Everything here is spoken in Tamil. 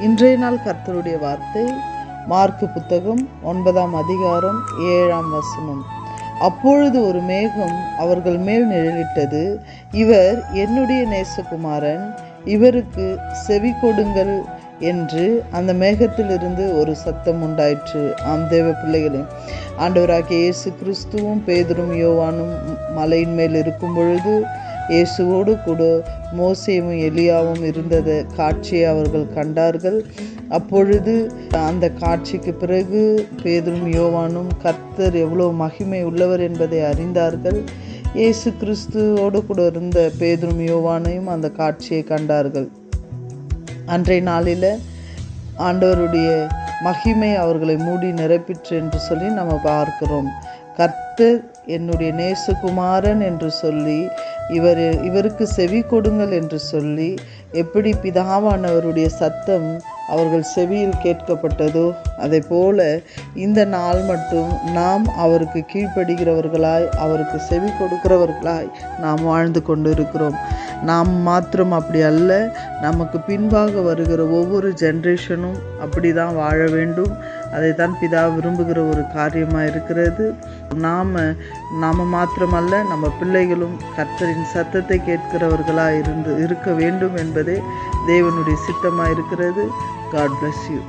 இன்றைய நாள் கர்த்தருடைய வார்த்தை மார்க்கு புத்தகம் 9ஆம் அதிகாரம் 7ஆம் வசனம். அப்பொழுது ஒரு மேகம் அவர்கள் மேல் நிழலிட்டது. இவர் என்னுடைய நேசகுமாரன், இவருக்கு செவி கொடுங்கள் என்று அந்த மேகத்திலிருந்து ஒரு சத்தம் உண்டாயிற்று. ஆம் தேவ பிள்ளைகளே, ஆண்டவராகிய இயேசு கிறிஸ்துவும் பேதுரும் யோவானும் மலையின் மேல் இருக்கும் பொழுது இயேசுவோடு கூட மோசேயும் எலியாவும் இருந்தத காட்சியை அவர்கள் கண்டார்கள். அப்பொழுது அந்த காட்சிக்கு பிறகு பேதுரும் யோவானும் கர்த்தர் எவ்வளவு மகிமை உள்ளவர் என்பதை அறிந்தார்கள். இயேசு கிறிஸ்துவோடு கூட இருந்த பேதுரும் யோவானையும் அந்த காட்சியை கண்டார்கள். அன்றைய நாளில் ஆண்டவருடைய மகிமை அவர்களை மூடி நிரப்பிற்று என்று சொல்லி நம்ம பார்க்கிறோம். கர்த்தர் என்னுடைய நேசகுமாரன் என்று சொல்லி இவருக்கு செவி கொடுங்கள் என்று சொல்லி எப்படி பிதாவானவருடைய சத்தம் அவர்கள் செவியில் கேட்கப்பட்டதோ அதை போல இந்த நாள் மட்டும் நாம் அவருக்கு கீழ்ப்படுகிறவர்களாய், அவருக்கு செவி கொடுக்கிறவர்களாய் நாம் வாழ்ந்து கொண்டு இருக்கிறோம். நாம் மாத்திரம் அப்படி அல்ல, நமக்கு பின்பாக வருகிற ஒவ்வொரு ஜென்ரேஷனும் அப்படி தான் வாழ வேண்டும். அதை தான் பிதா விரும்புகிற ஒரு காரியமாக இருக்கிறது. நாம் மாத்திரமல்ல, நம்ம பிள்ளைகளும் கர்த்தரின் சத்தத்தை கேட்கிறவர்களாக இருக்க வேண்டும் என்பதே தேவனுடைய சித்தமாக இருக்கிறது. God bless you.